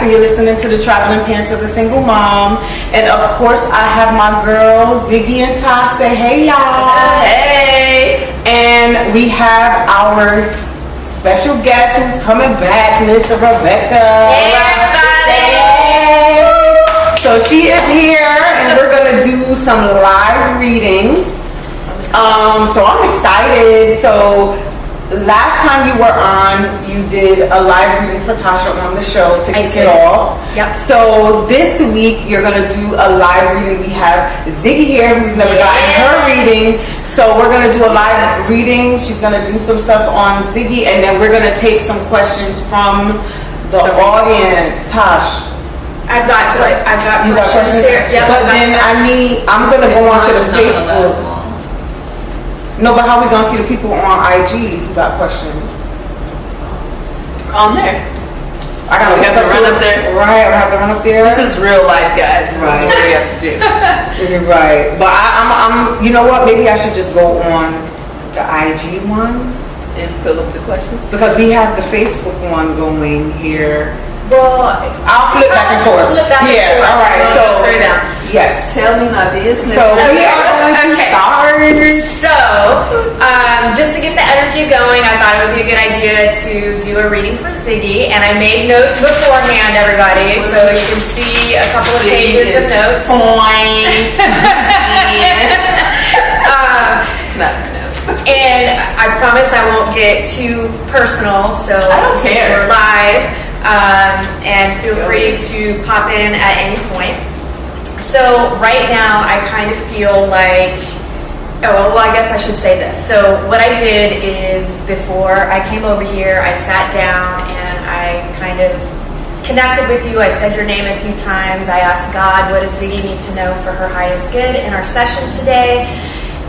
and you're listening to the Traveling Pants of a Single Mom. And of course, I have my girls, Ziggy and Tosh. Say hey, y'all. Hey. And we have our special guest who's coming back, Miss Rebecca. Hey, everybody. So she is here, and we're gonna do some live readings. So I'm excited. So last time you were on, you did a live reading for Tasha on the show to kick it off. Yep. So this week you're gonna do a live reading. We have Ziggy here, who's never gotten her reading. So we're gonna do a live reading. She's gonna do some stuff on Ziggy, and then we're gonna take some questions from the audience. Tosh. I've got questions here. Yep, but then I'm gonna go onto the Facebook. No, but how are we gonna see the people on IG who got questions? On there. I gotta have to run up there. Right, I have to run up there. This is real life, guys. This is what we have to do. You're right. But I'm you know what? Maybe I should just go on the IG one And fill up the questions. because we have the Facebook one going here. Well, I'll flip back and forth. Flip back and forth. All right. So Throw it down. yes. Tell me my business. So we are going to start. So, just to get the energy going, I thought it would be a good idea to do a reading for Ziggy, and I made notes beforehand, everybody, so you can see a couple of pages of notes. It's not her notes. And I promise I won't get too personal, so I don't since care. we're live, and feel free to pop in at any point. So right now I kind of feel like, well, I guess I should say this. So what I did is before I came over here, I sat down and I kind of connected with you. I said your name a few times. I asked God, what does Ziggy need to know for her highest good in our session today?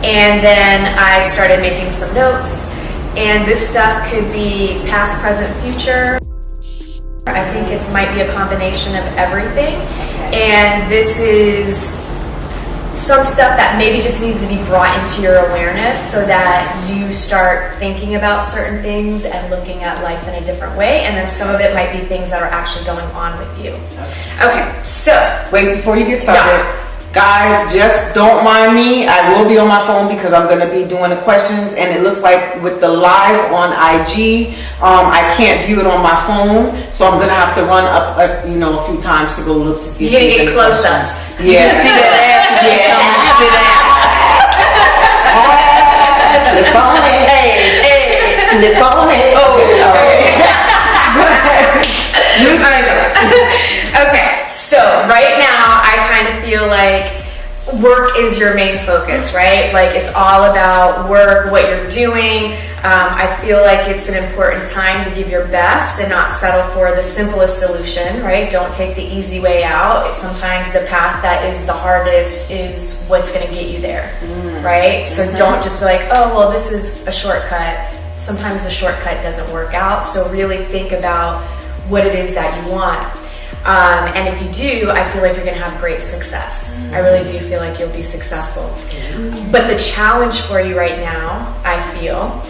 And then I started making some notes. And this stuff could be past, present, future. I think it might be a combination of everything. And this is some stuff that maybe just needs to be brought into your awareness so that you start thinking about certain things and looking at life in a different way. And then some of it might be things that are actually going on with you. Okay, so. Wait, before you get started, guys, just don't mind me. I will be on my phone because I'm going to be doing the questions, and it looks like with the live on IG, I can't view it on my phone, so I'm going to have to run up, a few times to go look to see. You're going to get close-ups. Yeah. See that ass? Yeah. Sit down. Slip on it. Hey. Slip on it. Okay, so right now I kind of feel like work is your main focus, right? Like it's all about work, what you're doing. I feel like it's an important time to give your best and not settle for the simplest solution, right? Don't take the easy way out. Sometimes the path that is the hardest is what's going to get you there, right? So don't just be like, oh, well, this is a shortcut. Sometimes the shortcut doesn't work out. So really think about what it is that you want. And if you do, I feel like you're going to have great success. I really do feel like you'll be successful. But the challenge for you right now, I feel,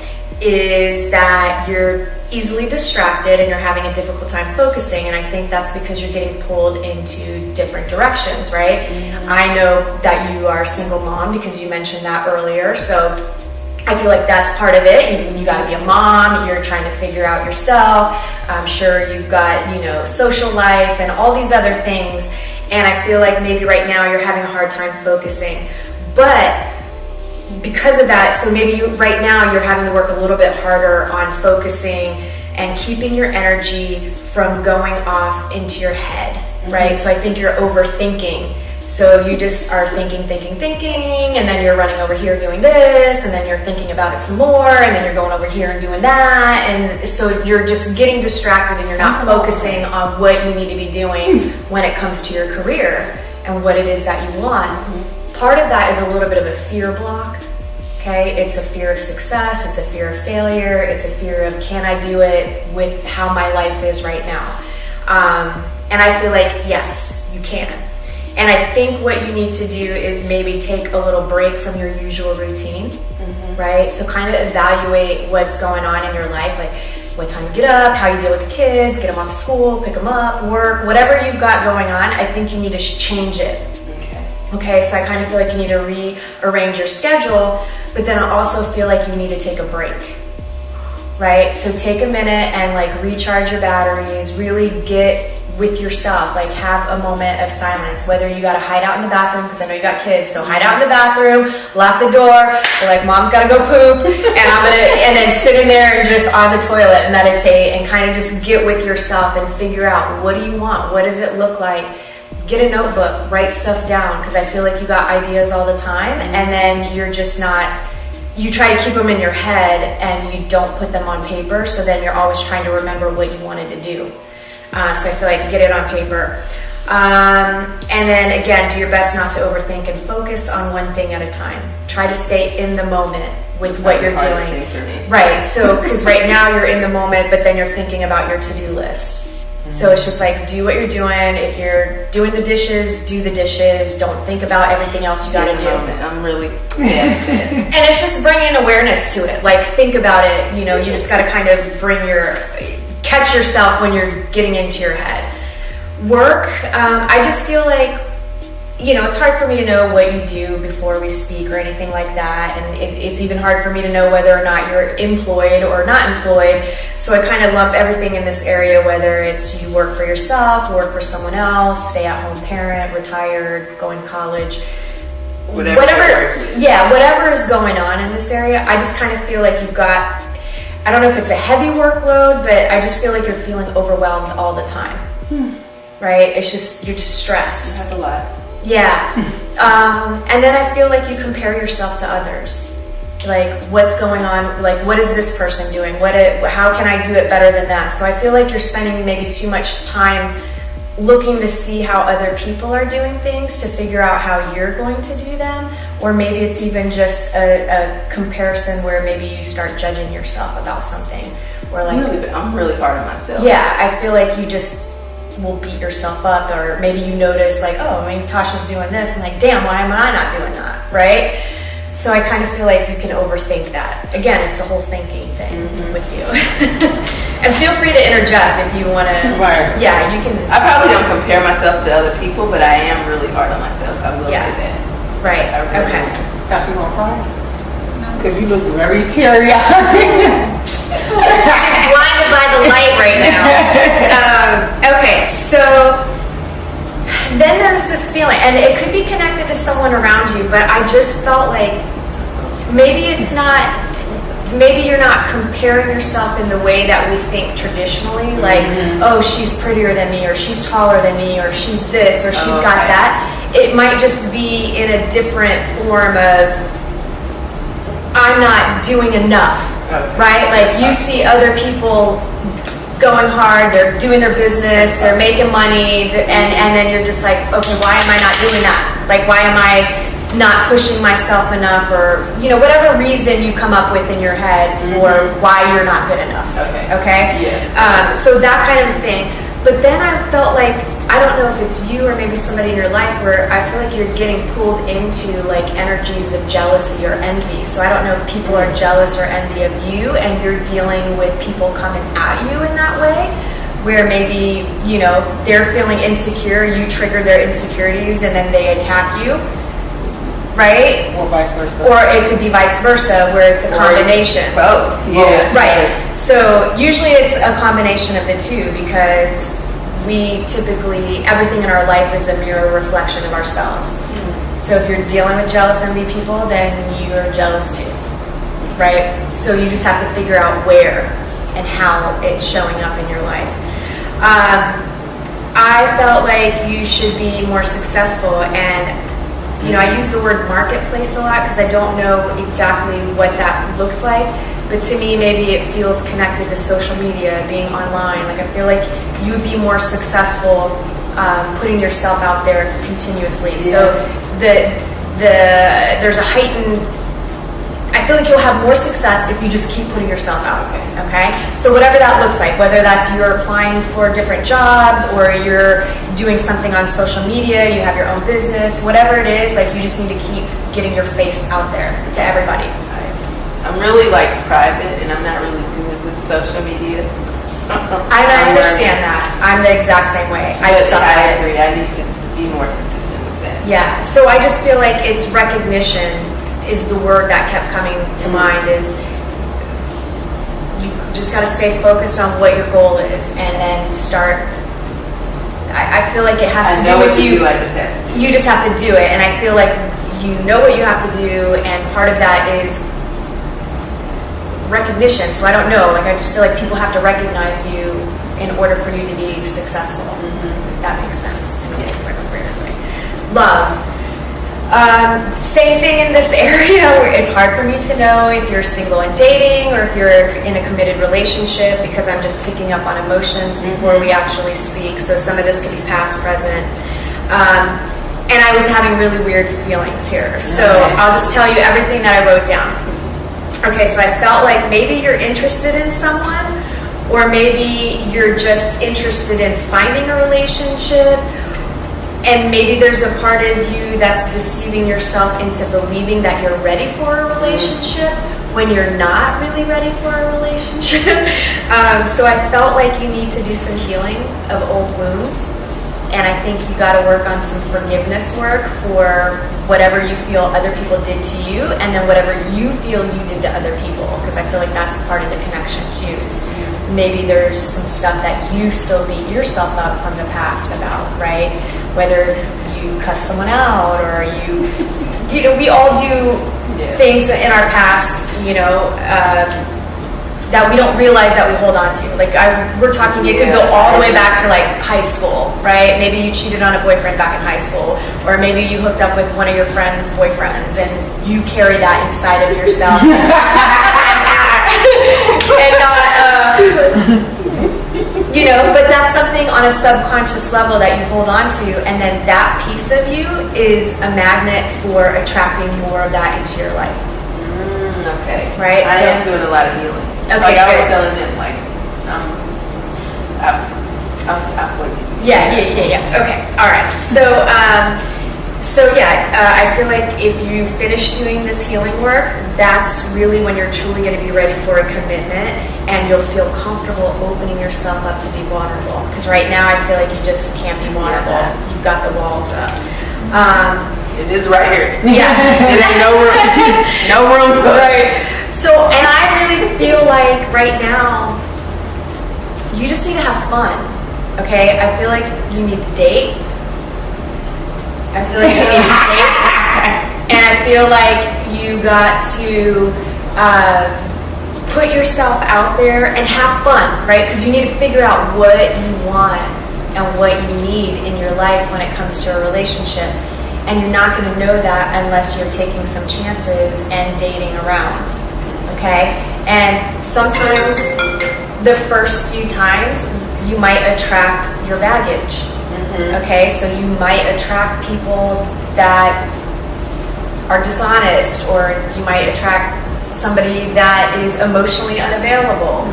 is that you're easily distracted and you're having a difficult time focusing. And I think that's because you're getting pulled into different directions, right? I know that you are a single mom because you mentioned that earlier. So I feel like that's part of it. You got to be a mom. You're trying to figure out yourself. I'm sure you've got, social life and all these other things. And I feel like maybe right now you're having a hard time focusing. But because of that, so maybe right now you're having to work a little bit harder on focusing and keeping your energy from going off into your head, right? So I think you're overthinking. So you just are thinking, and then you're running over here doing this, and then you're thinking about it some more, and then you're going over here and doing that, and so you're just getting distracted and you're not focusing on what you need to be doing when it comes to your career and what it is that you want. Part of that is a little bit of a fear block, okay? It's a fear of success, it's a fear of failure, it's a fear of can I do it with how my life is right now? And I feel like, yes, you can. And I think what you need to do is maybe take a little break from your usual routine, right? So kind of evaluate what's going on in your life. Like, what time you get up, how you deal with the kids, get them off to school, pick them up, work, whatever you've got going on, I think you need to change it. Okay, so I kind of feel like you need to rearrange your schedule, but then I also feel like you need to take a break, right? So take a minute and like recharge your batteries, really get with yourself, like have a moment of silence, whether you gotta hide out in the bathroom, because I know you got kids, so hide out in the bathroom, lock the door, you're like, mom's gotta go poop, and then sit in there and just on the toilet meditate and kind of just get with yourself and figure out, what do you want? What does it look like? Get a notebook, write stuff down, because I feel like you got ideas all the time, and then you're just not, you try to keep them in your head and you don't put them on paper, so then you're always trying to remember what you wanted to do. So I feel like get it on paper. And then again, do your best not to overthink and focus on one thing at a time. Try to stay in the moment with what you're doing. Right, so because right now you're in the moment, but then you're thinking about your to-do list. So it's just like, do what you're doing. If you're doing the dishes, do the dishes. Don't think about everything else you gotta do. I'm really, and it's just bringing awareness to it. Like, think about it, you know, you just gotta kind of catch yourself when you're getting into your head. Work, I just feel like, you know, it's hard for me to know what you do before we speak or anything like that, and it's even hard for me to know whether or not you're employed or not employed, so I kind of lump everything in this area, whether it's you work for yourself, work for someone else, stay-at-home parent, retired, going to college, whatever is going on in this area. I just kind of feel like you've got, I don't know if it's a heavy workload, but I just feel like you're feeling overwhelmed all the time. Right? It's just, you're just stressed. That's a lot. Yeah. And then I feel like you compare yourself to others. Like, what's going on? Like, what is this person doing? How can I do it better than them? So I feel like you're spending maybe too much time looking to see how other people are doing things to figure out how you're going to do them. Or maybe it's even just a comparison where maybe you start judging yourself about something. Or like, I'm really hard on myself. Yeah, I feel like you just will beat yourself up, or maybe you notice like, oh, maybe Tasha's doing this, and like, damn, why am I not doing that, right? So I kind of feel like you can overthink that. Again, it's the whole thinking thing with you. And feel free to interject if you want to. Right. Yeah, you can. I probably don't compare myself to other people, but I am really hard on myself. I will say that. Right. Really Okay. Tasha, you gonna cry? Because you look very teary-eyed. She's blinded by the light right now. Okay, so then there's this feeling, and it could be connected to someone around you, but I just felt like maybe you're not comparing yourself in the way that we think traditionally, like, oh, she's prettier than me, or she's taller than me, or she's this, or she's got that. It might just be in a different form of, I'm not doing enough, right? Like, you see other people going hard, they're doing their business, they're making money, and then you're just like, okay, why am I not doing that? Like, why am I not pushing myself enough, or, you know, whatever reason you come up with in your head for why you're not good enough. Okay? Yes. So that kind of thing. But then I felt like, I don't know if it's you or maybe somebody in your life, where I feel like you're getting pulled into like energies of jealousy or envy. So I don't know if people are jealous or envy of you, and you're dealing with people coming at you in that way, where maybe, you know, they're feeling insecure, you trigger their insecurities, and then they attack you, right? Or vice versa. Or it could be vice versa, where it's a combination. Both. Yeah. Right. So usually it's a combination of the two, because we typically, everything in our life is a mirror reflection of ourselves. So if you're dealing with jealous, envy people, then you're jealous too, right? So you just have to figure out where and how it's showing up in your life. I felt like you should be more successful, and you know, I use the word marketplace a lot because I don't know exactly what that looks like, but to me, maybe it feels connected to social media, being online. Like, I feel like you would be more successful putting yourself out there continuously. So there's a heightened, I feel like you'll have more success if you just keep putting yourself out, okay? So whatever that looks like, whether that's you're applying for different jobs, or you're doing something on social media, you have your own business, whatever it is, like, you just need to keep getting your face out there to everybody. I'm really like private, and I'm not really good with social media. I understand that. I'm the exact same way. I suck I at it. agree. I need to be more consistent with that. Yeah, so I just feel like it's recognition is the word that kept coming to mind. Is you just got to stay focused on what your goal is and then start. I feel like it has to do with you. I just have to do. You just have to do it, and I feel like you know what you have to do, and part of that is recognition. So I don't know, like I just feel like people have to recognize you in order for you to be successful. If that makes sense in a different weird way. Love. Same thing in this area where it's hard for me to know if you're single and dating or if you're in a committed relationship because I'm just picking up on emotions before we actually speak. So some of this could be past, present. And I was having really weird feelings here. So I'll just tell you everything that I wrote down. Okay, so I felt like maybe you're interested in someone, or maybe you're just interested in finding a relationship, and maybe there's a part of you that's deceiving yourself into believing that you're ready for a relationship when you're not really ready for a relationship. So I felt like you need to do some healing of old wounds. And I think you got to work on some forgiveness work for whatever you feel other people did to you, and then whatever you feel you did to other people. Because I feel like that's part of the connection too. Is maybe there's some stuff that you still beat yourself up from the past about, right? Whether you cuss someone out, or you know, we all do things in our past, you know, that we don't realize that we hold on to. Like we're talking, it could go all the way back to like high school, right? Maybe you cheated on a boyfriend back in high school, or maybe you hooked up with one of your friends' boyfriends, and you carry that inside of yourself. And not, you know, but that's something on a subconscious level that you hold on to, and then that piece of you is a magnet for attracting more of that into your life. Okay. Right? I am doing a lot of healing. Okay, like I was good. telling them, like, I'm waiting. Yeah. Okay, all right. So I feel like if you finish doing this healing work, that's really when you're truly going to be ready for a commitment, and you'll feel comfortable opening yourself up to be vulnerable. Because right now, I feel like you just can't be vulnerable. You've got the walls up. It is right here. Yeah. It ain't no room. No room. Right. So, and I really feel like right now, you just need to have fun, okay? I feel like you need to date. I feel like you need to date. And I feel like you got to put yourself out there and have fun, right? Because you need to figure out what you want and what you need in your life when it comes to a relationship. And you're not going to know that unless you're taking some chances and dating around. Okay? And sometimes the first few times you might attract your baggage. Okay? So you might attract people that are dishonest, or you might attract somebody that is emotionally unavailable.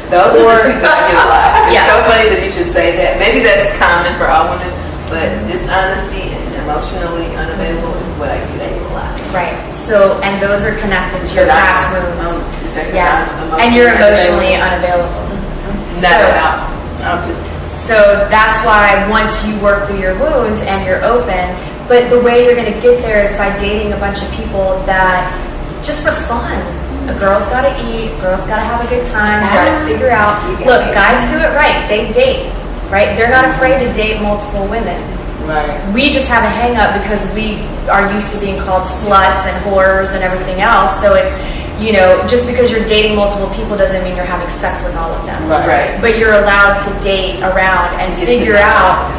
Those are the two that I get a lot. It's Yeah. so funny that you should say that. Maybe that's common for all women, but dishonesty and emotionally unavailable is what I get a lot. Right. So, and those are connected to your past wounds. Yeah. I'm And you're emotionally unavailable. Not at all. I'm just. So that's why once you work through your wounds and you're open, but the way you're going to get there is by dating a bunch of people that just for fun. A girl's got to eat, girl's got to have a good time, you got to figure out. Look, guys do it right. They date, right? They're not afraid to date multiple women. Right. We just have a hang up because we are used to being called sluts and whores and everything else. So it's, you know, just because you're dating multiple people doesn't mean you're having sex with all of them. Right. But you're allowed to date around and Get to figure know. out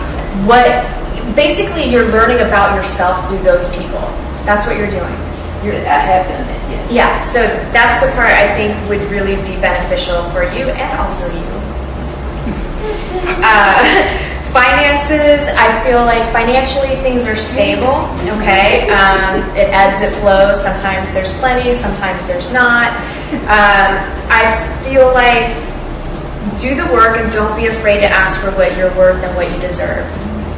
what, basically you're learning about yourself through those people. That's what you're doing. I have done that, yes. Yeah, so that's the part I think would really be beneficial for you and also you. Finances, I feel like financially things are stable, okay? It ebbs, it flows. Sometimes there's plenty, sometimes there's not. I feel like do the work and don't be afraid to ask for what you're worth and what you deserve.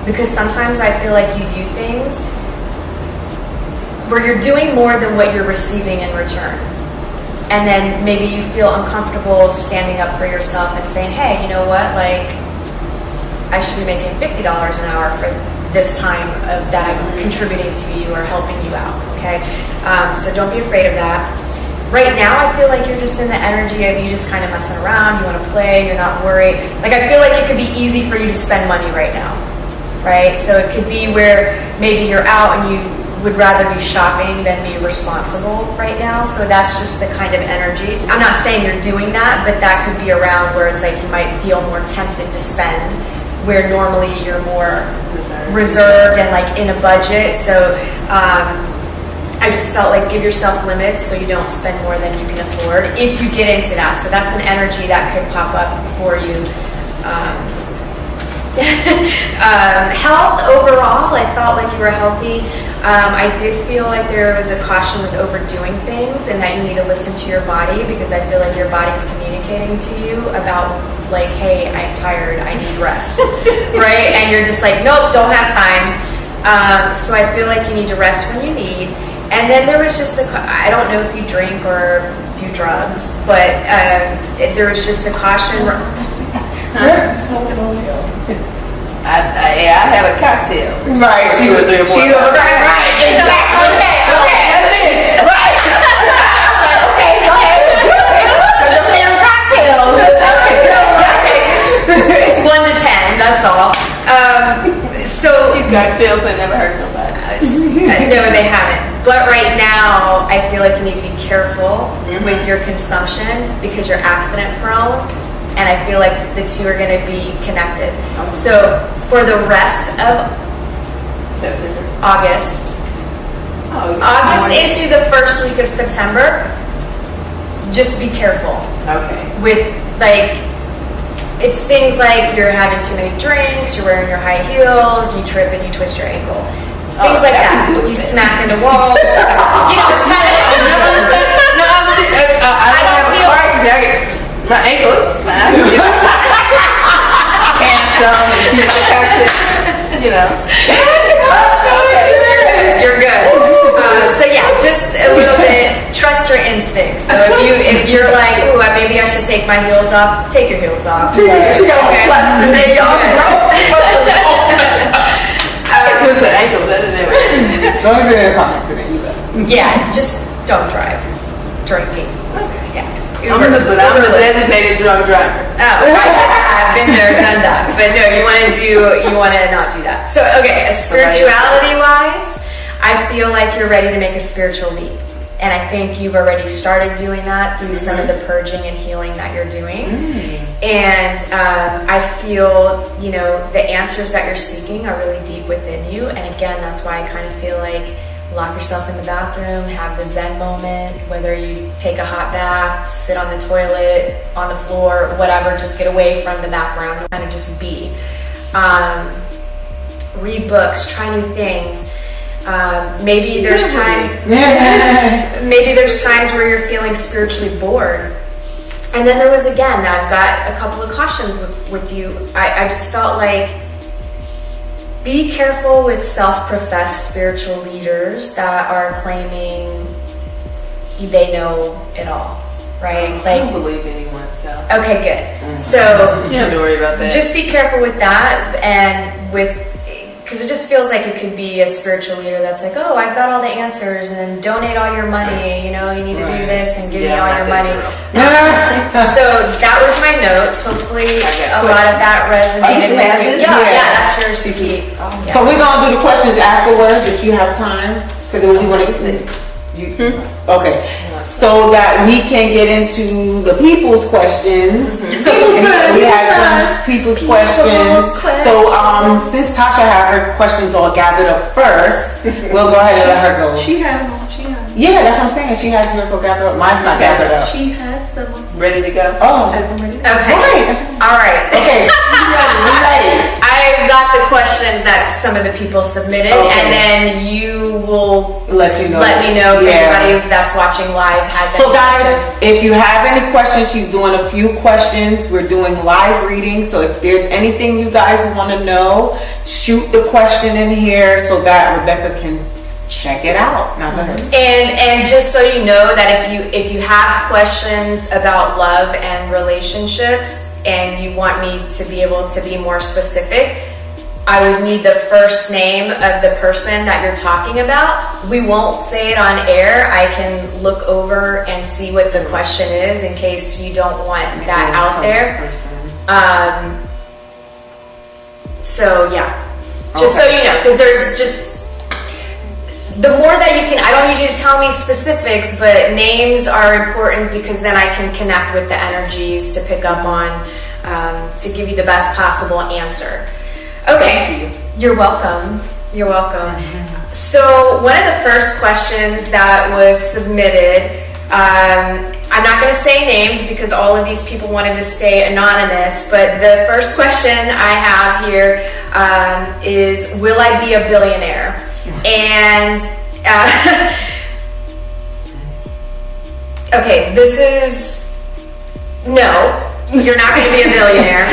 Because sometimes I feel like you do things where you're doing more than what you're receiving in return. and then maybe you feel uncomfortable standing up for yourself and saying, hey, you know what, like, I should be making $50 an hour for this time that I'm contributing to you or helping you out, okay? So don't be afraid of that. Right now, I feel like you're just in the energy of you just kind of messing around, you want to play, you're not worried. Like, I feel like it could be easy for you to spend money right now, right? So it could be where maybe you're out and you would rather be shopping than be responsible right now. So that's just the kind of energy. I'm not saying you're doing that, but that could be around where it's like you might feel more tempted to spend, where normally you're more reserved and like in a budget. So I just felt like give yourself limits so you don't spend more than you can afford if you get into that. So that's an energy that could pop up for you. Health overall, I felt like you were healthy. I did feel like there was a caution with overdoing things and that you need to listen to your body, because I feel like your body's communicating to you about like, hey, I'm tired, I need rest, right? And you're just like, nope, don't have time. So I feel like you need to rest when you need. And then there was just I don't know if you drink or do drugs, but there was just a caution. I have a cocktail. Right. Two or three or more. Right. Exactly. Okay. That's it. Right. Okay, go ahead. Because I'm having cocktails. Okay, just 1 to 10, that's all. So These cocktails have never hurt nobody. no, they haven't. But right now, I feel like you need to be careful with your consumption because you're accident prone, and I feel like the two are going to be connected. So for the rest of September. August into the first week of September, just be careful. Okay. With like, it's things like you're having too many drinks, you're wearing your high heels, you trip and you twist your ankle. Things like that. You smack into walls. You know, it's kind of. I don't feel like my ankle is fine. You know. Okay. You're good. So yeah, just a little bit. Trust your instincts. So if you're like, ooh, maybe I should take my heels off, take your heels off. She got flex today, y'all. Twist the ankle. That is it. Don't even in the comments today, you bet. Yeah, just don't drive. Drinking. Okay. Yeah. I'm the designated drunk driver. Oh, I've been there, done that. But no, you want to not do that. So, okay, spirituality-wise, I feel like you're ready to make a spiritual leap. And I think you've already started doing that through some of the purging and healing that you're doing. And I feel, the answers that you're seeking are really deep within you. And again, that's why I kind of feel like lock yourself in the bathroom, have the Zen moment, whether you take a hot bath, sit on the toilet, on the floor, whatever, just get away from the background and kind of just be. Read books, try new things. Maybe there's times where you're feeling spiritually bored. And then there was, again, I've got a couple of cautions with you. I just felt like be careful with self-professed spiritual leaders that are claiming they know it all, right? I don't believe anyone, so. Okay, good. So you don't have to worry about that. Just be careful with that, and because it just feels like it could be a spiritual leader that's like, oh, I've got all the answers, and then donate all your money, you need to do this and give me all your money. So that was my notes. Hopefully a lot of that resonated with you. Yeah, that's yours to keep. So we're going to do the questions afterwards if you have time, because we want to get to okay. So that we can get into the people's questions. We have some people's questions. So since Tasha had her questions all gathered up first, we'll go ahead and let her go. She has them. Yeah, that's what I'm saying. She has hers all gathered up. Mine's not gathered up. She has them. Ready to go? Oh. Okay. Right. All right. Okay. We're ready. I got the questions that some of the people submitted, and then you will let me know if anybody that's watching live has any So guys, questions. if you have any questions, she's doing a few questions. We're doing live reading, so if there's anything you guys want to know, shoot the question in here so that Rebecca can check it out. Now go ahead. And just so you know that if you have questions about love and relationships and you want me to be able to be more specific, I would need the first name of the person that you're talking about. We won't say it on air. I can look over and see what the question is in case you don't want that out there. So yeah, just so you know, because there's just, the more that you can, I don't need you to tell me specifics, but names are important because then I can connect with the energies to pick up on, to give you the best possible answer. Okay, you're welcome. You're welcome. So one of the first questions that was submitted, I'm not going to say names because all of these people wanted to stay anonymous, but the first question I have here is, will I be a billionaire? And okay, this is no, you're not going to be a billionaire.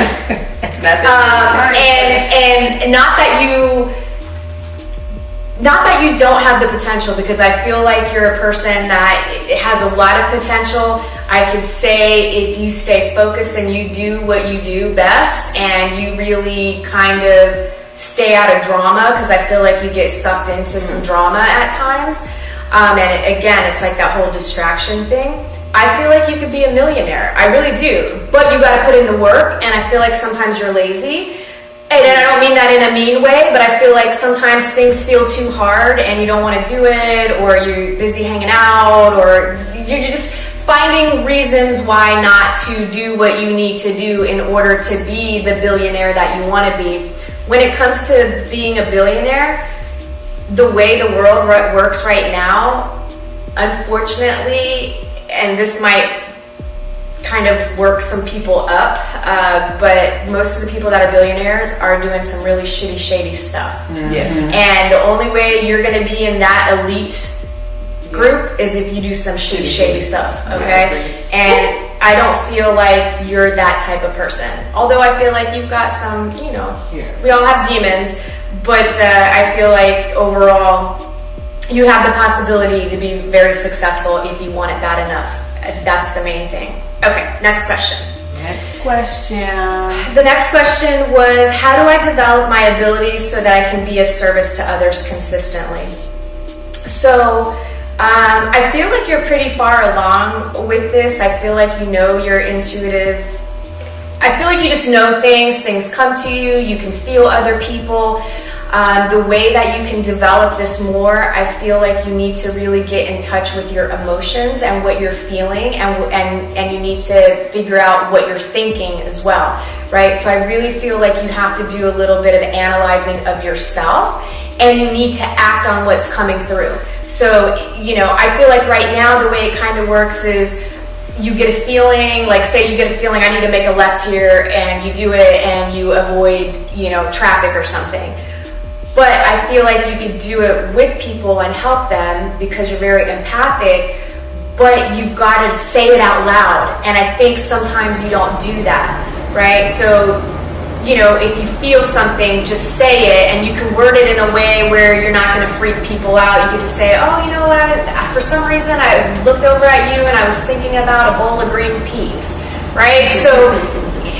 And not that you don't have the potential, because I feel like you're a person that has a lot of potential. I could say if you stay focused and you do what you do best and you really kind of stay out of drama, because I feel like you get sucked into some drama at times. And again, it's like that whole distraction thing. I feel like you could be a millionaire. I really do. But you got to put in the work, and I feel like sometimes you're lazy. And I don't mean that in a mean way, but I feel like sometimes things feel too hard and you don't want to do it, or you're busy hanging out, or you're just finding reasons why not to do what you need to do in order to be the billionaire that you want to be. When it comes to being a billionaire, the way the world works right now, unfortunately, and this might kind of work some people up, but most of the people that are billionaires are doing some really shitty, shady stuff. And the only way you're going to be in that elite group is if you do some shitty, shady stuff, okay? And I don't feel like you're that type of person. Although I feel like you've got some, you know, we all have demons, but I feel like overall you have the possibility to be very successful if you want it bad enough. That's the main thing. Okay, next question. The next question was, how do I develop my abilities so that I can be of service to others consistently? So I feel like you're pretty far along with this. I feel like you know you're intuitive. I feel like you just know things come to you, you can feel other people. The way that you can develop this more, I feel like you need to really get in touch with your emotions and what you're feeling, and you need to figure out what you're thinking as well, right? So I really feel like you have to do a little bit of analyzing of yourself, and you need to act on what's coming through. So, you know, I feel like right now the way it kind of works is you get a feeling, like say you get a feeling I need to make a left here, and you do it and you avoid, you know, traffic or something. But I feel like you could do it with people and help them because you're very empathic, but you've got to say it out loud. And I think sometimes you don't do that, right? So, you know, if you feel something, just say it, and you can word it in a way where you're not going to freak people out. You could just say, oh, you know what, for some reason I looked over at you and I was thinking about a bowl of green peas, right? So,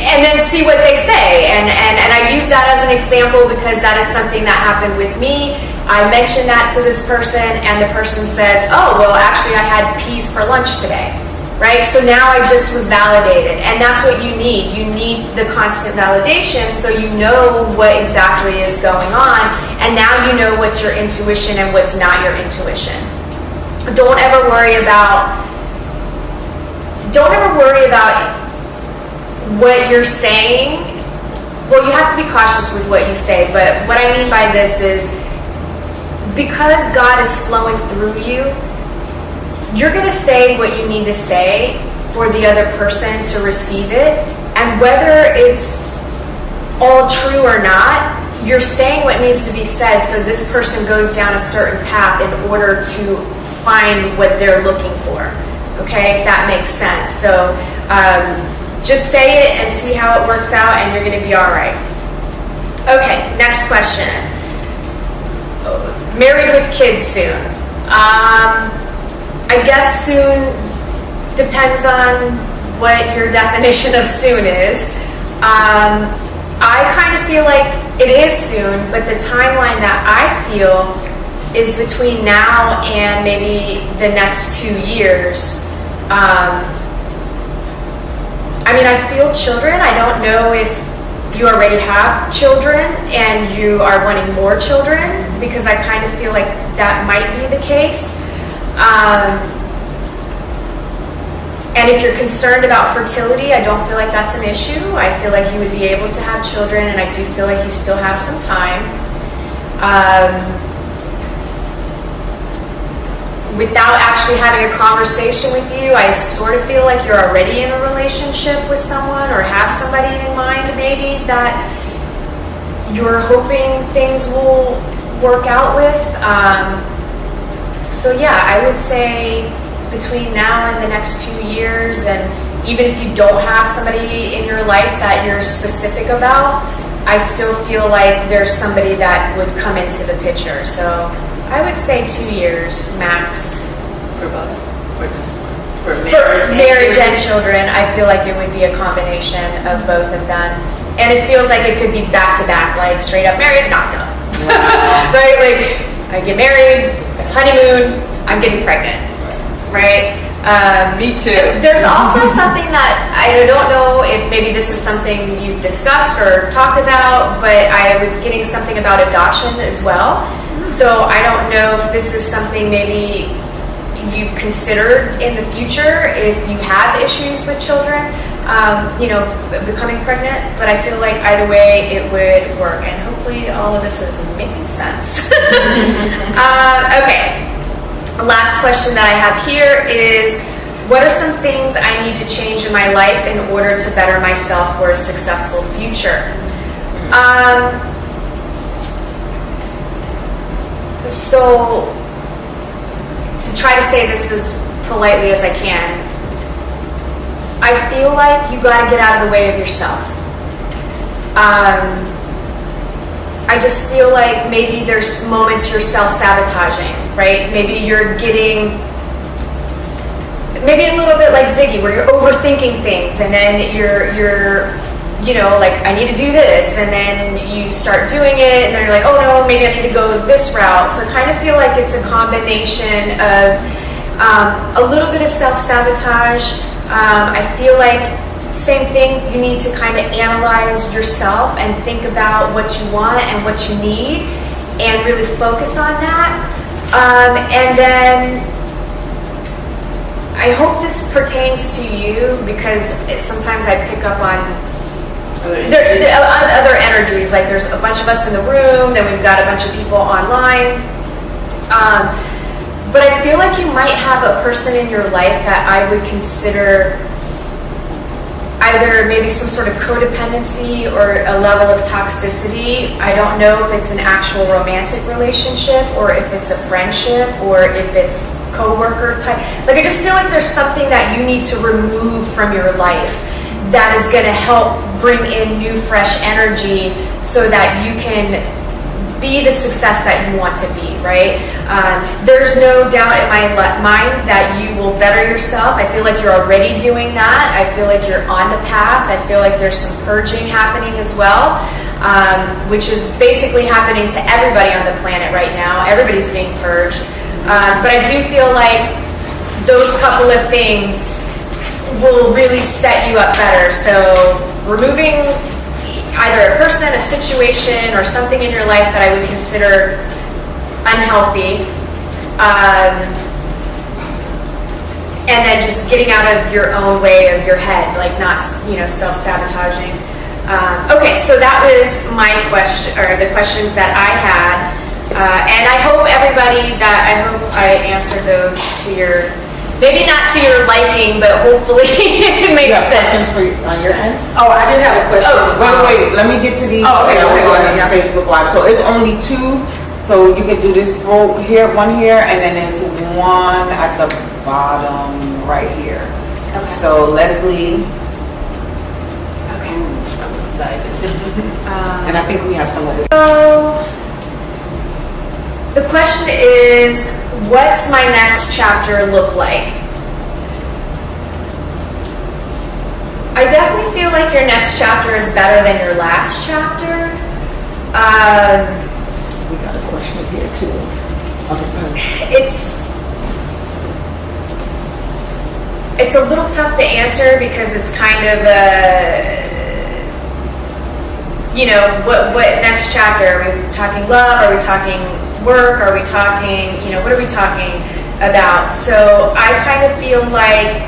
and then see what they say. And I use that as an example because that is something that happened with me. I mentioned that to this person, and the person says, oh, well, actually I had peas for lunch today, right? So now I just was validated, and that's what you need. You need the constant validation so you know what exactly is going on, and now you know what's your intuition and what's not your intuition. Don't ever worry about what you're saying. Well, you have to be cautious with what you say, but what I mean by this is, because God is flowing through you, you're going to say what you need to say for the other person to receive it, and whether it's all true or not, you're saying what needs to be said so this person goes down a certain path in order to find what they're looking for, okay, if that makes sense. So just say it and see how it works out, and you're going to be all right. Okay, next question. married with kids soon. I guess soon depends on what your definition of soon is. I kind of feel like it is soon, but the timeline that I feel is between now and maybe the next 2 years. I mean, I feel children. I don't know if you already have children and you are wanting more children, because I kind of feel like that might be the case. And if you're concerned about fertility, I don't feel like that's an issue. I feel like you would be able to have children, and I do feel like you still have some time. Without actually having a conversation with you, I sort of feel like you're already in a relationship with someone, or have somebody in mind maybe that you're hoping things will work out with. So yeah, I would say between now and the next 2 years, and even if you don't have somebody in your life that you're specific about, I still feel like there's somebody that would come into the picture. So I would say 2 years max. For both? For just one? For marriage and children, I feel like it would be a combination of both of them. And it feels like it could be back to back, like straight up married, not done. Wow. Right? Like, I get married, honeymoon, I'm getting pregnant. Right? Me too. There's also something that I don't know if maybe this is something you've discussed or talked about, but I was getting something about adoption as well. So I don't know if this is something maybe you've considered in the future if you have issues with children, becoming pregnant. But I feel like either way it would work, and hopefully all of this is making sense. Okay. The last question that I have here is, what are some things I need to change in my life in order to better myself for a successful future? So, to try to say this as politely as I can, I feel like you got to get out of the way of yourself. I just feel like maybe there's moments you're self-sabotaging, right? Maybe you're getting, maybe a little bit like Ziggy, where you're overthinking things, and then you're like, I need to do this, and then you start doing it, and then you're like, oh no, maybe I need to go this route. So I kind of feel like it's a combination of a little bit of self-sabotage. I feel like same thing, you need to kind of analyze yourself and think about what you want and what you need, and really focus on that. And then I hope this pertains to you, because sometimes I pick up on other energies. Like, there's a bunch of us in the room, then we've got a bunch of people online. But I feel like you might have a person in your life that I would consider either maybe some sort of codependency or a level of toxicity. I don't know if it's an actual romantic relationship, or if it's a friendship, or if it's coworker type. Like, I just feel like there's something that you need to remove from your life that is going to help bring in new, fresh energy, so that you can be the success that you want to be, right? There's no doubt in my mind that you will better yourself. I feel like you're already doing that. I feel like you're on the path. I feel like there's some purging happening as well, which is basically happening to everybody on the planet right now. Everybody's being purged. But I do feel like those couple of things will really set you up better. So removing either a person, a situation, or something in your life that I would consider unhealthy, and then just getting out of your own way of your head, like not, self-sabotaging. Okay, so that was my question, or the questions that I had, and I hope I answered those to your, maybe not to your liking, but hopefully it makes sense. For you, on your end? Oh, I did have a question. Wait, let me get to these. Oh, okay, go ahead. on Facebook Live. So it's only 2, so you can do this row here, one here, and then there's one at the bottom right here. Okay. So Leslie, Okay. I'm excited. and I think we have some of it. So, the The question is, what's my next chapter look like? I definitely feel like your next chapter is better than your last chapter. We got a question here too. It's a little tough to answer because it's kind of what next chapter? Are we talking love? Are we talking work? Are we talking, what are we talking about? So I kind of feel like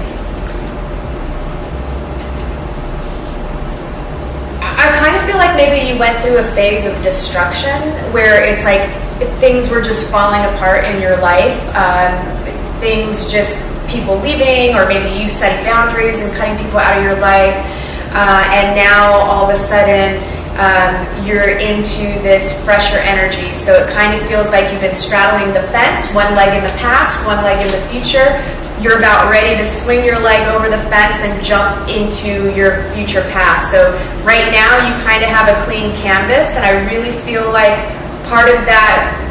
maybe you went through a phase of destruction where it's like things were just falling apart in your life. People leaving, or maybe you setting boundaries and cutting people out of your life. And now all of a sudden you're into this fresher energy. So it kind of feels like you've been straddling the fence, one leg in the past, one leg in the future. You're about ready to swing your leg over the fence and jump into your future path. So right now you kind of have a clean canvas, and I really feel like part of that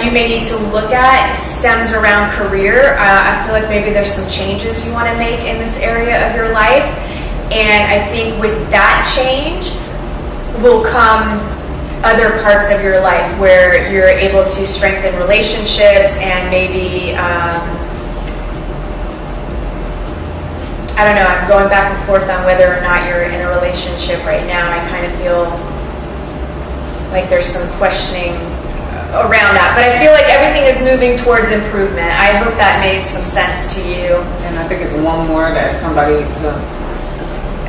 you may need to look at stems around career. I feel like maybe there's some changes you want to make in this area of your life, and I think with that change will come other parts of your life where you're able to strengthen relationships and maybe I don't know, I'm going back and forth on whether or not you're in a relationship right now. I kind of feel like there's some questioning around that, but I feel like everything is moving towards improvement. I hope that made some sense to you. And I think it's one more that somebody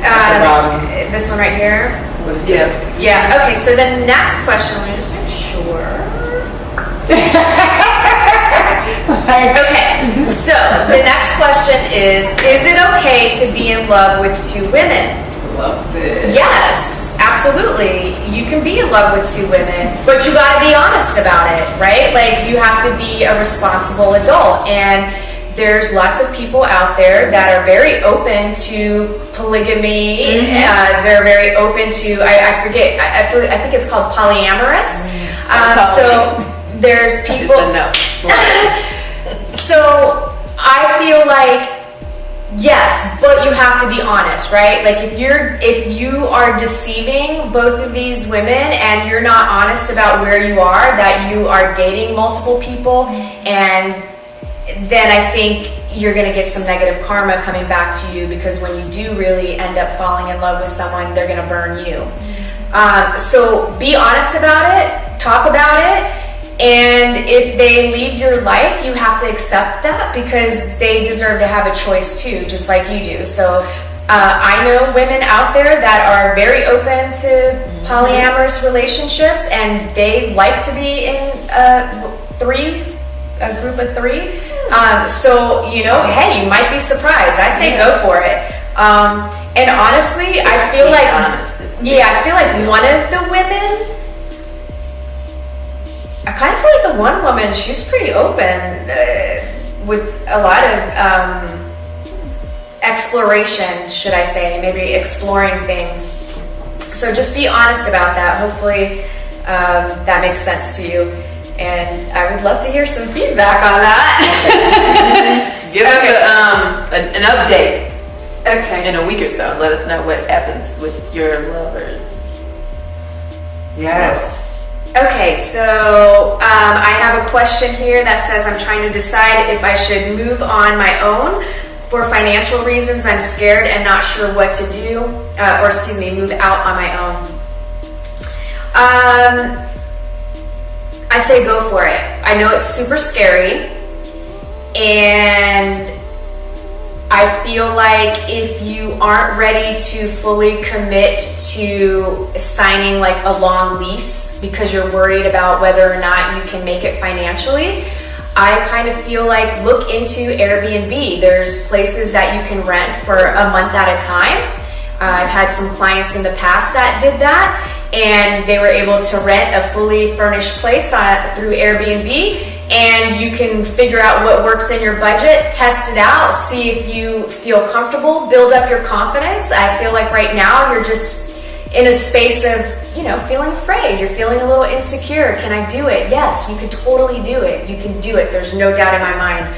about this one right here. What is it? Yeah. Okay. So the next question, let me just make sure. Okay. So the next question is it okay to be in love with two women? Love it. Yes, absolutely. You can be in love with two women, but you got to be honest about it, right? Like, you have to be a responsible adult. And there's lots of people out there that are very open to polygamy. They're very open to, I think it's called polyamorous. So there's people. So I feel like, yes, but you have to be honest, right? Like, if you are deceiving both of these women and you're not honest about where you are, that you are dating multiple people, and then I think you're going to get some negative karma coming back to you, because when you do really end up falling in love with someone, they're going to burn you. So be honest about it, talk about it. And if they leave your life, you have to accept that, because they deserve to have a choice too, just like you do. So I know women out there that are very open to polyamorous relationships, and they like to be in a group of three. So, hey, you might be surprised. I say go for it. And honestly, I feel like one of the women, I kind of feel like the one woman, she's pretty open with a lot of exploration, should I say, maybe exploring things. So just be honest about that. Hopefully that makes sense to you. And I would love to hear some feedback on that. Give us an update. Okay. In a week or so. Let us know what happens with your lovers. Yes. Okay, so I have a question here that says, I'm trying to decide if I should move on my own. For financial reasons, I'm scared and not sure what to do, move out on my own. I say go for it. I know it's super scary, and I feel like if you aren't ready to fully commit to signing like a long lease because you're worried about whether or not you can make it financially, I kind of feel like look into Airbnb. There's places that you can rent for a month at a time. I've had some clients in the past that did that, and they were able to rent a fully furnished place through Airbnb, and you can figure out what works in your budget, test it out, see if you feel comfortable, build up your confidence. I feel like right now you're just in a space of feeling afraid. You're feeling a little insecure. Can I do it? Yes, you can totally do it. You can do it. There's no doubt in my mind.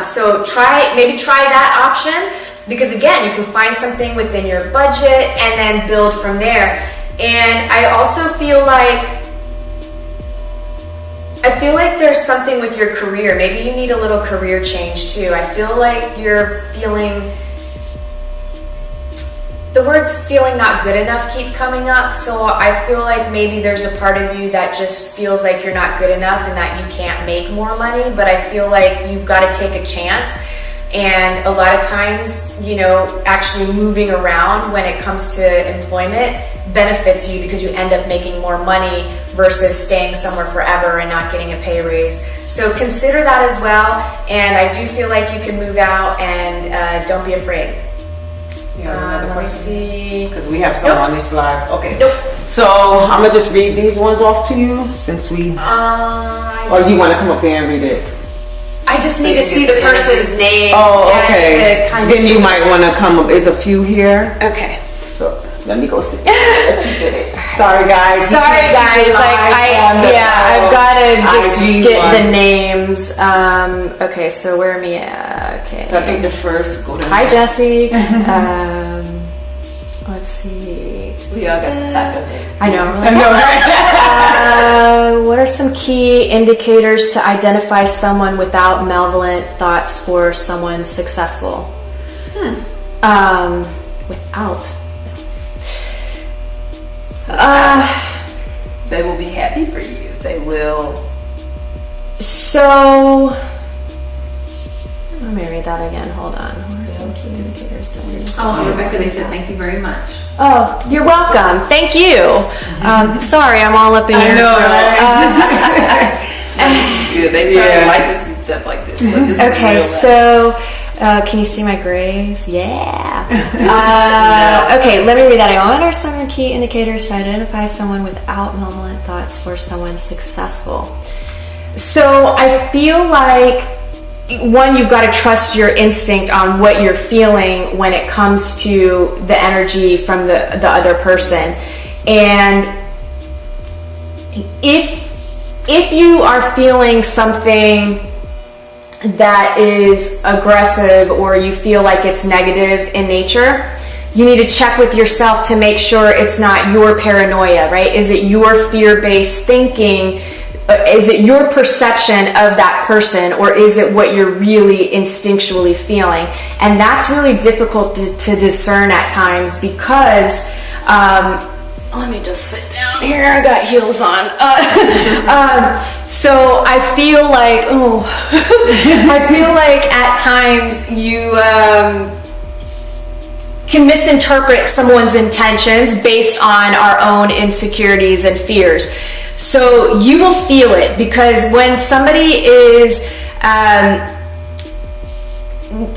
So maybe try that option, because again, you can find something within your budget and then build from there. And I also feel like there's something with your career. Maybe you need a little career change too. I feel like you're feeling, the words feeling not good enough keep coming up. So I feel like maybe there's a part of you that just feels like you're not good enough and that you can't make more money. But I feel like you've got to take a chance. And a lot of times, actually moving around when it comes to employment benefits you, because you end up making more money versus staying somewhere forever and not getting a pay raise. So consider that as well. And I do feel like you can move out, and don't be afraid. Let me see. Because we have some on this live. Okay. Nope. So I'm gonna just read these ones off to you, since we. Or you want to come up there and read it? I just need to see the person's name. Oh, okay. Then you might want to come up. There's a few here. Okay. So let me go see. Sorry guys. I've got to just get the names. Okay, so where am I at? Okay. So I think the first. Hi, Jesse. Let's see. We all got the type of name. I know. What are some key indicators to identify someone without malevolent thoughts for someone successful? Without. They will be happy for you. They will. So, let me read that again. Hold on. What are some key indicators to Rebecca, they said thank you very much. Oh, you're welcome. Thank you. Sorry, I'm all up in your know, Good. They probably like to see stuff like this. Okay, so can you see my grays? Yeah. Okay, let me read that again. What are some key indicators to identify someone without malevolent thoughts for someone successful? So I feel like, one, you've got to trust your instinct on what you're feeling when it comes to the energy from the other person. And if you are feeling something that is aggressive, or you feel like it's negative in nature, you need to check with yourself to make sure it's not your paranoia, right? Is it your fear-based thinking? Is it your perception of that person, or is it what you're really instinctually feeling? And that's really difficult to discern at times, because let me just sit down here. I got heels on. So I feel like, I feel like at times you can misinterpret someone's intentions based on our own insecurities and fears. So you will feel it, because when somebody is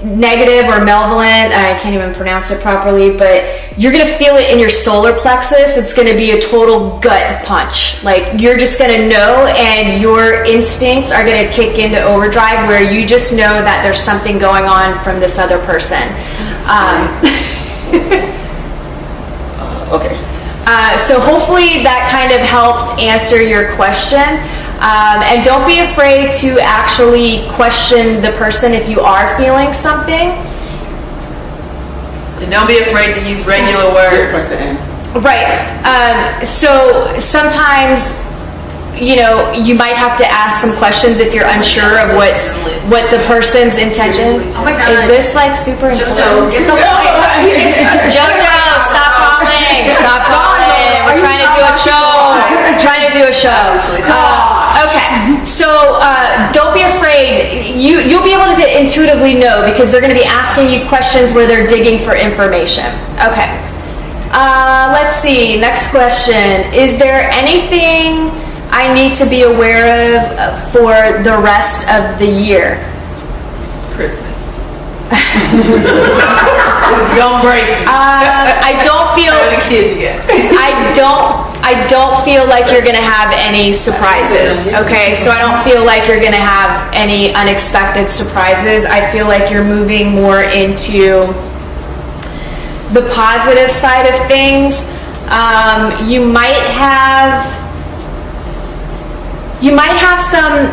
negative or malevolent, I can't even pronounce it properly, but you're going to feel it in your solar plexus. It's going to be a total gut punch. Like, you're just going to know, and your instincts are going to kick into overdrive, where you just know that there's something going on from this other person. Okay. So hopefully that kind of helped answer your question. And don't be afraid to actually question the person if you are feeling something. And don't be afraid to use regular words. Press the end. Right. So sometimes, you might have to ask some questions if you're unsure of what the person's intention. Oh my God. Is this like super important? Get the Jojo, stop calling! Stop calling! We're trying to do a show. Okay, so don't be afraid. You'll be able to intuitively know, because they're going to be asking you questions where they're digging for information. Okay. Let's see. Next question. Is there anything I need to be aware of for the rest of the year? Christmas. It's gonna break you. I don't feel. The kid yet. I don't feel like you're gonna have any surprises. Okay, so I don't feel like you're gonna have any unexpected surprises. I feel like you're moving more into the positive side of things. You might have some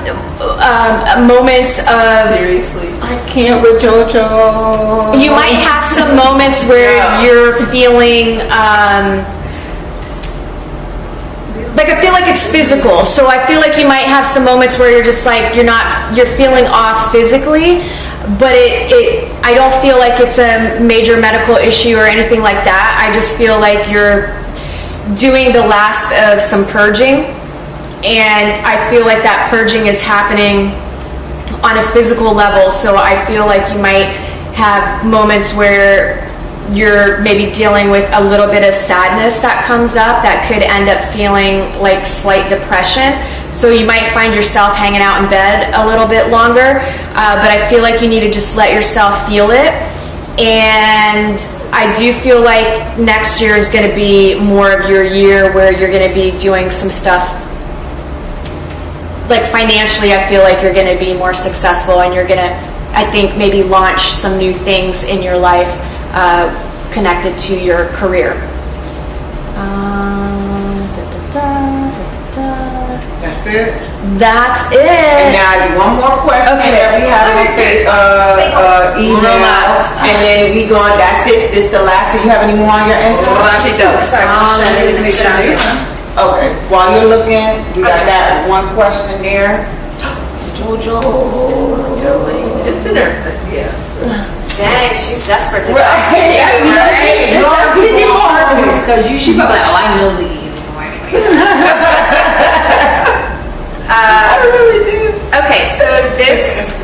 moments of. Seriously. I can't with JoJo. You might have some moments where you're feeling like, I feel like it's physical. So I feel like you might have some moments where you're just like you're feeling off physically, but I don't feel like it's a major medical issue or anything like that. I just feel like you're doing the last of some purging, and I feel like that purging is happening on a physical level. So I feel like you might have moments where you're maybe dealing with a little bit of sadness that comes up that could end up feeling like slight depression. So you might find yourself hanging out in bed a little bit longer, but I feel like you need to just let yourself feel it. And I do feel like next year is going to be more of your year where you're going to be doing some stuff. Like financially, I feel like you're going to be more successful, and you're going to, I think, maybe launch some new things in your life connected to your career. That's it? That's And it. now one more question Okay. that we have in email, and then we going. That's it. This is the last. Do you have any more on your end? Sorry, Tasha, I didn't sit down. Okay. While you're looking, we got that one question there. JoJo. Just sit there. Yeah. Dang, she's desperate to Right. talk to you, right? You don't give me more. Because you should probably like, oh, I know these. I really do. Okay, so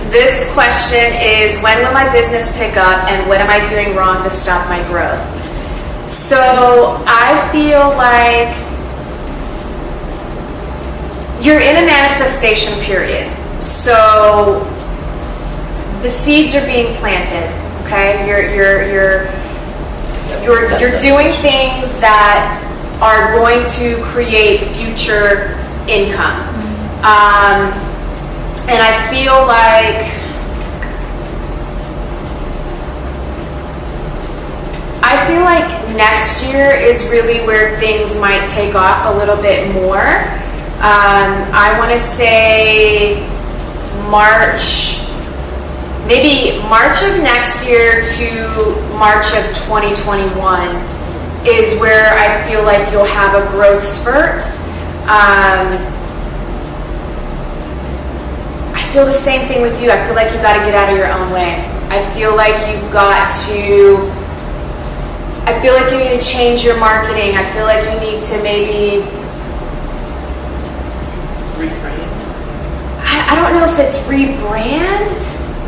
this question is, when will my business pick up, and what am I doing wrong to stop my growth? So I feel like you're in a manifestation period. So the seeds are being planted. Okay, you're doing things that are going to create future income. And I feel like next year is really where things might take off a little bit more. I want to say maybe March of next year to March of 2021 is where I feel like you'll have a growth spurt. I feel the same thing with you. I feel like you've got to get out of your own way. I feel like you need to change your marketing. I feel like you need to maybe Reframe. I don't know if it's rebrand.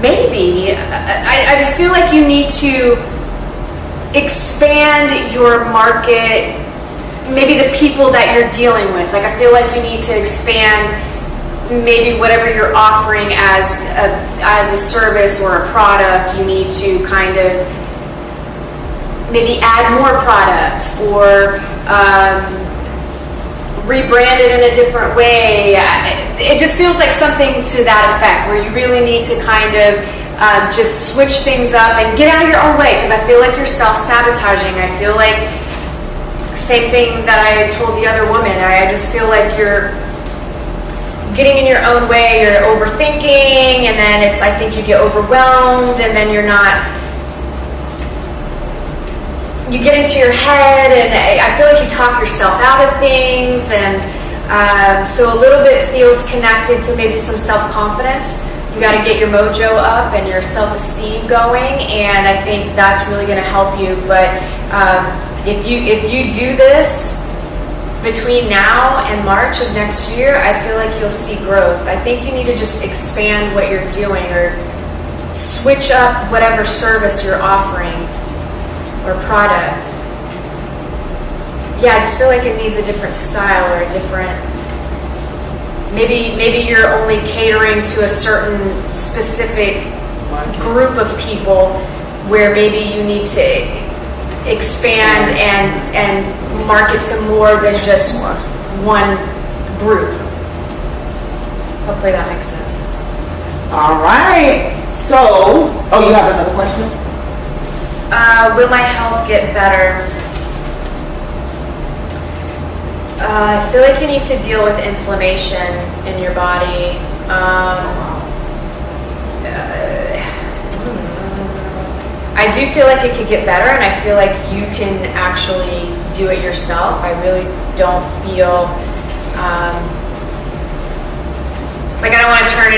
Maybe. I just feel like you need to expand your market, maybe the people that you're dealing with. Like, I feel like you need to expand maybe whatever you're offering as a service or a product. You need to kind of maybe add more products or rebrand it in a different way. It just feels like something to that effect, where you really need to kind of just switch things up and get out of your own way, because I feel like you're self-sabotaging. I feel like same thing that I told the other woman. I just feel like you're getting in your own way, you're overthinking, and then I think you get overwhelmed, and then you get into your head, and I feel like you talk yourself out of things, and so a little bit feels connected to maybe some self-confidence. You got to get your mojo up and your self-esteem going, and I think that's really going to help you. But if you do this between now and March of next year, I feel like you'll see growth. I think you need to just expand what you're doing, or switch up whatever service you're offering or product. Yeah, I just feel like it needs a different style, or a different, maybe you're only catering to a certain specific group of people, where maybe you need to expand and market to more than just one group. Hopefully that makes sense. All right. So, you have another question? Will my health get better? I feel like you need to deal with inflammation in your body. I do feel like it could get better, and I feel like you can actually do it yourself. I really don't feel like I don't want to turn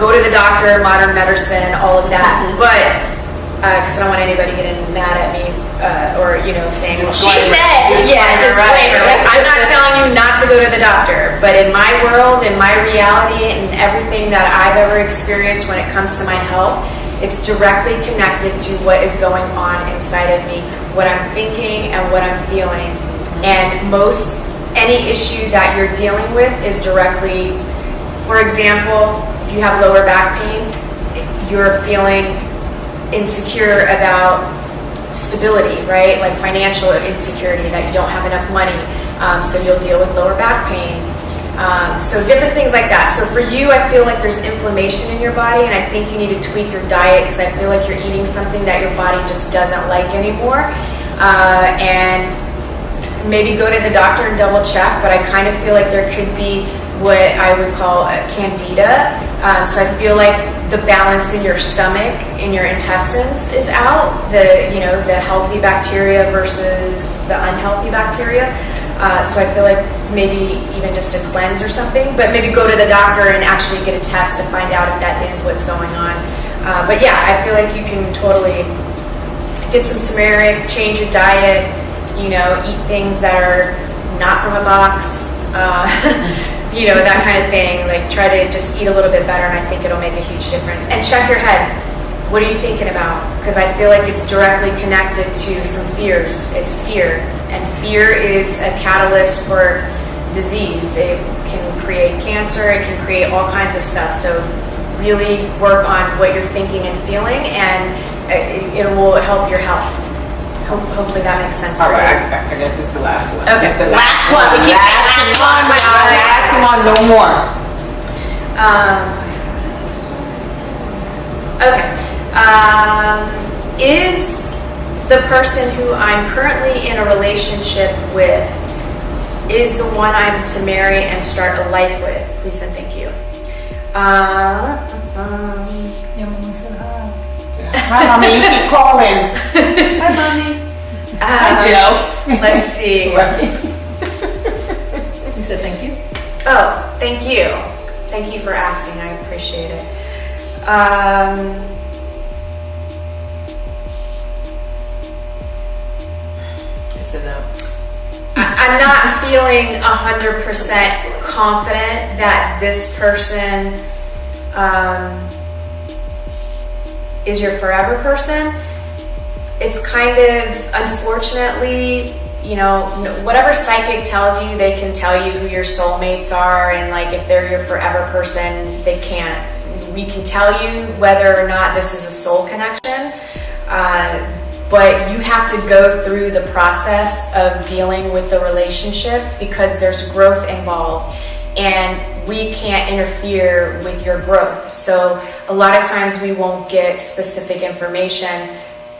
go to the doctor, modern medicine, all of that, but because I don't want anybody getting mad at me or saying, well, she said, disclaimer. Like, I'm not telling you not to go to the doctor, but in my world, in my reality, and everything that I've ever experienced when it comes to my health, it's directly connected to what is going on inside of me, what I'm thinking and what I'm feeling. And any issue that you're dealing with is directly, for example, if you have lower back pain, you're feeling insecure about stability, right? Like financial insecurity, that you don't have enough money. So you'll deal with lower back pain. So different things like that. So for you, I feel like there's inflammation in your body, and I think you need to tweak your diet, because I feel like you're eating something that your body just doesn't like anymore. And maybe go to the doctor and double check, but I kind of feel like there could be what I would call a candida. So I feel like the balance in your stomach, in your intestines is out. The healthy bacteria versus the unhealthy bacteria. So I feel like maybe even just a cleanse or something, but maybe go to the doctor and actually get a test to find out if that is what's going on. But yeah, I feel like you can totally get some turmeric, change your diet, eat things that are not from a box, that kind of thing. Like try to just eat a little bit better, and I think it'll make a huge difference. And check your head. What are you thinking about? Because I feel like it's directly connected to some fears. It's fear. And fear is a catalyst for disease. It can create cancer. It can create all kinds of stuff. So really work on what you're thinking and feeling, and it will help your health. Hopefully that makes sense. All right, I guess it's the last one. Okay, the last one. We keep saying last one. Last one, no more. Okay. Is the person who I'm currently in a relationship with is the one I'm to marry and start a life with? Please and thank you. Hi, mommy. You keep calling. Hi, mommy. Hi, Joe. Let's see. You said thank you? Oh, thank you. Thank you for asking. I appreciate it. It's a no. I'm not feeling 100% confident that this person is your forever person. It's kind of, unfortunately, whatever psychic tells you, they can tell you who your soulmates are, and like if they're your forever person, they can't. We can tell you whether or not this is a soul connection, but you have to go through the process of dealing with the relationship, because there's growth involved, and we can't interfere with your growth. So a lot of times we won't get specific information.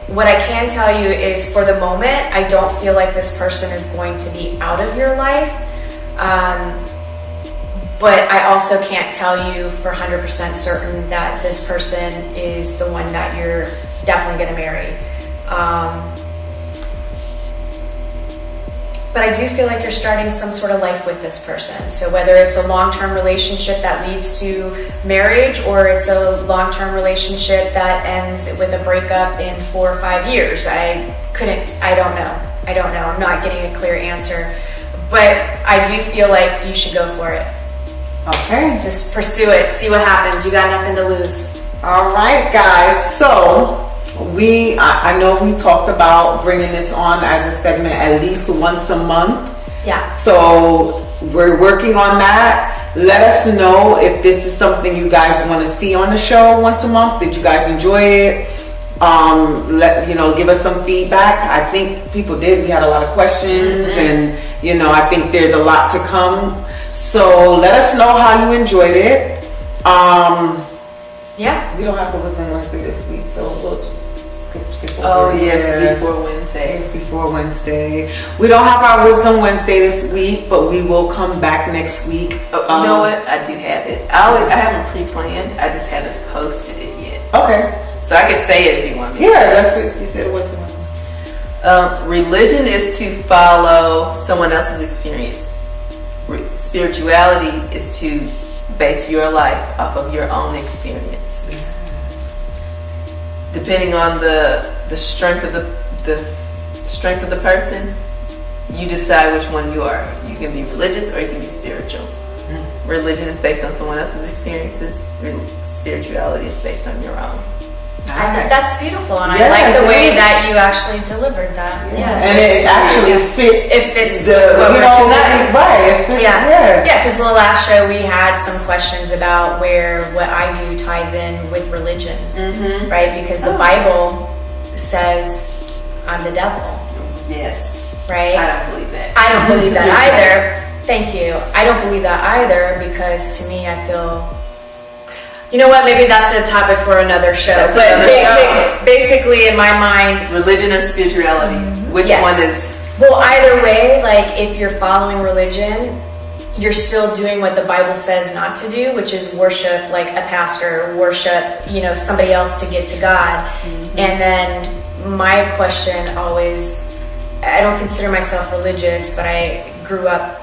What I can tell you is, for the moment, I don't feel like this person is going to be out of your life. But I also can't tell you for 100% certain that this person is the one that you're definitely going to marry. But I do feel like you're starting some sort of life with this person. So whether it's a long-term relationship that leads to marriage, or it's a long-term relationship that ends with a breakup in 4 or 5 years, I don't know. I'm not getting a clear answer. But I do feel like you should go for it. Okay. Just pursue it. See what happens. You got nothing to lose. All right, guys. So I know we talked about bringing this on as a segment at least once a month. Yeah. So we're working on that. Let us know if this is something you guys want to see on the show once a month. Did you guys enjoy it? Give us some feedback. I think people did. We had a lot of questions, and I think there's a lot to come. So let us know how you enjoyed it. Yeah. We don't have to listen Wednesday this week, so we'll skip Oh yes, before Wednesday. It's before Wednesday. We don't have our Wisdom Wednesday this week, but we will come back next week. Oh, you know what? I do have it. I haven't pre-planned. I just haven't posted it yet. Okay. So I can say it if you want me. Yeah, that's it. You said Wisdom Wednesday. Religion is to follow someone else's experience. Spirituality is to base your life off of your own experiences. Depending on the strength of the person, you decide which one you are. You can be religious or you can be spiritual. Religion is based on someone else's experiences. Spirituality is based on your own. I think that's beautiful, and Yes, I like the way it is. that you actually delivered that. Yeah, And it actually fit. it fits the, what you we're know, tonight. right. It fits, Yeah, because the last show we had some questions about where what I do ties in with religion, right? Because the Bible says I'm the devil, Yes. right? I don't believe that. I don't believe that either. Thank you. I don't believe that either because to me, I feel. You know what? Maybe that's a topic for another show. That's but another show. basically, in my mind, Religion or spirituality? Which Yeah. one is? well, either way, like if you're following religion, you're still doing what the Bible says not to do, which is worship like a pastor, worship, somebody else to get to God. And then my question always, I don't consider myself religious, but I grew up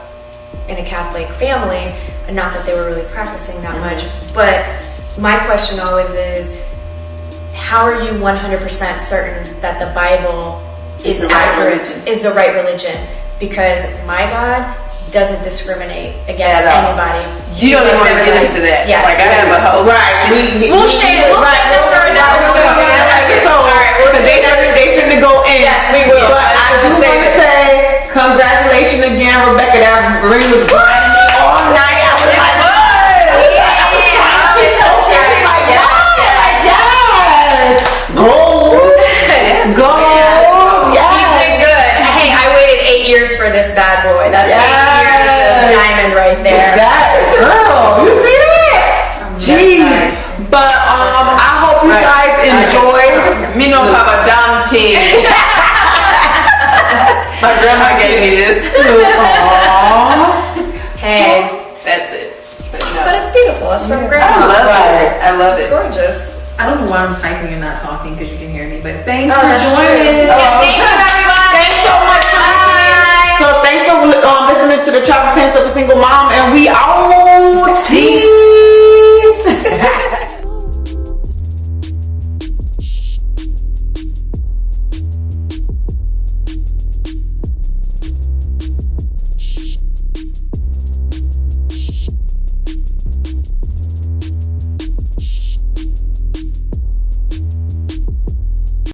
in a Catholic family, and not that they were really practicing that much, but my question always is, how are you 100% certain that the Bible is the right accurate, religion? is the right religion? Because my God doesn't discriminate against At all. anybody. You don't even want to get into that. Yeah. Like I have a whole. Right. We'll save that for another show. All right, we'll do that. They finna go in. Yes, we will. But I do want to say congratulations again, Rebecca. That ring was grinding me all night. I was like, for this bad boy. That's 8 years of diamond right there. That girl, you see that? Jeez. But I hope you guys enjoyed. Me no have a damn team. My grandma gave me this. Aww. Hey, that's it. but it's beautiful. It's from I grandma. love it. I love It's it. gorgeous. I don't know why I'm typing and not talking because you can hear me, but thanks Oh, for that's joining. true. Thank you, everybody. Thanks so much for listening. So thanks for listening to the Travel Pants of a Single Mom, and we out. Peace.